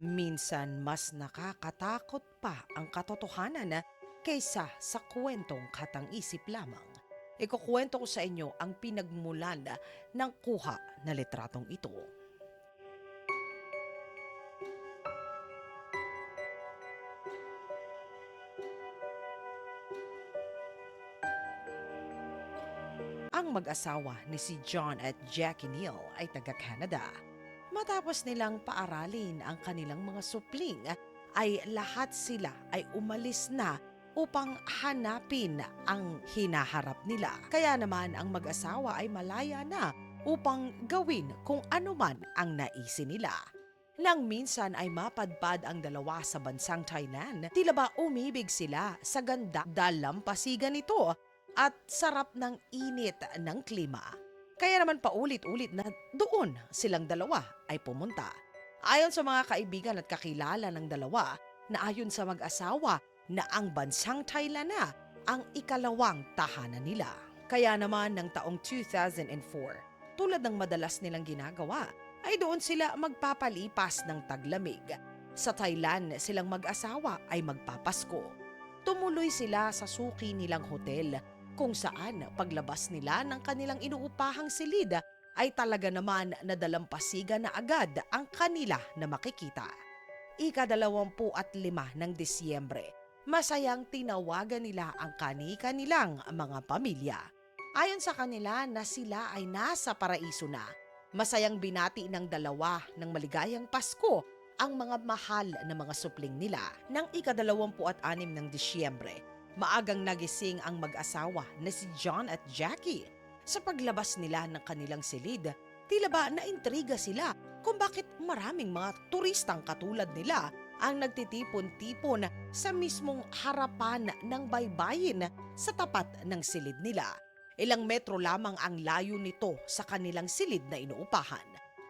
Minsan mas nakakatakot pa ang katotohanan kaysa sa kwentong katang-isip lamang. Ikukwento ko sa inyo ang pinagmulan ng kuha na litratong ito. Ang mag-asawa ni si John at Jackie Neal ay taga-Canada. Matapos nilang paaralin ang kanilang mga supling, ay lahat sila ay umalis na upang hanapin ang hinaharap nila. Kaya naman ang mag-asawa ay malaya na upang gawin kung ano man ang naisin nila. Nang minsan ay mapadpad ang dalawa sa bansang Thailand, tila ba umibig sila sa ganda dalampasigan nito at sarap ng init ng klima. Kaya naman paulit-ulit na doon silang dalawa ay pumunta. Ayon sa mga kaibigan at kakilala ng dalawa, na ayon sa mag-asawa na ang bansang Thailand na ang ikalawang tahanan nila. Kaya naman ng taong 2004, tulad ng madalas nilang ginagawa, ay doon sila magpapalipas ng taglamig. Sa Thailand, silang mag-asawa ay magpapasko. Tumuloy sila sa suki nilang hotel kung saan paglabas nila ng kanilang inuupahang silid ay talaga naman nadalampasigan na agad ang kanila na makikita. Ika-25 ng Disyembre, masayang tinawagan nila ang kani-kanilang mga pamilya. Ayon sa kanila na sila ay nasa paraiso na. Masayang binati ng dalawa ng maligayang Pasko ang mga mahal na mga supling nila. Nang ika-26 ng Disyembre, maagang nagising ang mag-asawa na si John at Jackie. Sa paglabas nila ng kanilang silid, tila ba naintriga sila kung bakit maraming mga turistang katulad nila ang nagtitipon-tipon sa mismong harapan ng baybayin sa tapat ng silid nila. Ilang metro lamang ang layo nito sa kanilang silid na inuupahan.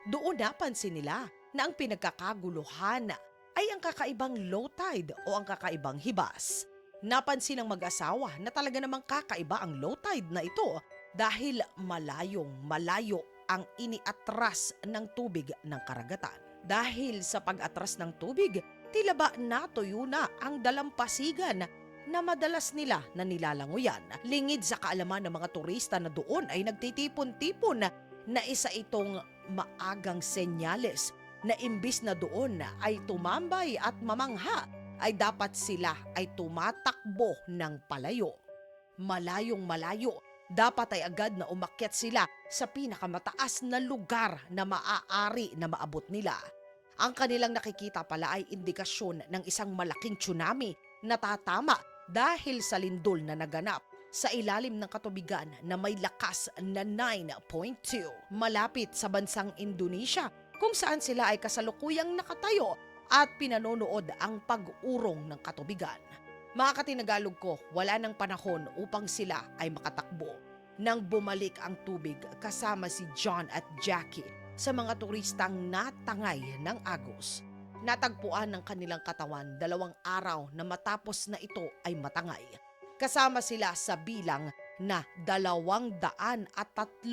Doon napansin nila na ang pinagkakaguluhan ay ang kakaibang low tide o ang kakaibang hibas. Napansin ng mag-asawa na talaga namang kakaiba ang low tide na ito dahil malayong malayo ang iniatras ng tubig ng karagatan. Dahil sa pag-atras ng tubig, tila ba natuyo na ang dalampasigan na madalas nila na nilalanguyan. Lingid sa kaalaman ng mga turista na doon ay nagtitipon-tipon na isa itong maagang senyales na imbis na doon ay tumambay at mamangha, ay dapat sila ay tumatakbo ng palayo. Malayong malayo, dapat ay agad na umakyat sila sa pinakamataas na lugar na maaari na maabot nila. Ang kanilang nakikita pala ay indikasyon ng isang malaking tsunami na tatama dahil sa lindol na naganap sa ilalim ng katubigan na may lakas na 9.2 malapit sa bansang Indonesia, kung saan sila ay kasalukuyang nakatayo at pinanonood ang pag-urong ng katubigan. Mga katinagalog ko, wala ng panahon upang sila ay makatakbo. Nang bumalik ang tubig kasama si John at Jackie sa mga turistang natangay ng agos, natagpuan ng kanilang katawan 2 araw na matapos na ito ay matangay. Kasama sila sa bilang na 230,000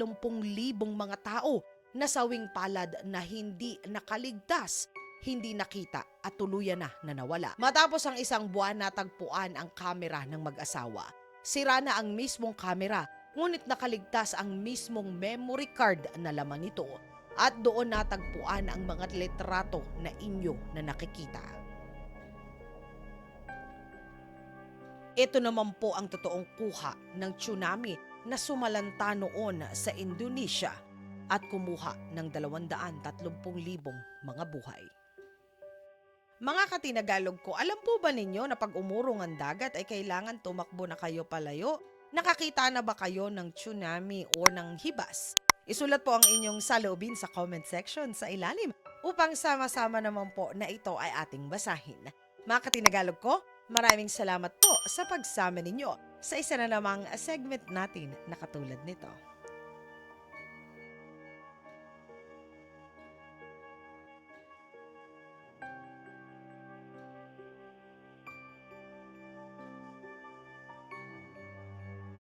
mga tao na sawing palad na hindi nakaligtas, hindi nakita at tuluyan na nawala. Matapos ang 1 buwan, natagpuan ang kamera ng mag-asawa. Sira na ang mismong kamera, ngunit nakaligtas ang mismong memory card na laman nito. At doon natagpuan ang mga litrato na inyo na nakikita. Ito naman po ang totoong kuha ng tsunami na sumalanta noon sa Indonesia at kumuha ng 230,000 mga buhay. Mga katinagalog ko, alam po ba ninyo na pag umurong ang dagat ay kailangan tumakbo na kayo palayo? Nakakita na ba kayo ng tsunami o ng hibas? Isulat po ang inyong saloobin sa comment section sa ilalim upang sama-sama naman po na ito ay ating basahin. Mga katinagalog ko, maraming salamat po sa pagsama ninyo sa isa na namang segment natin na katulad nito.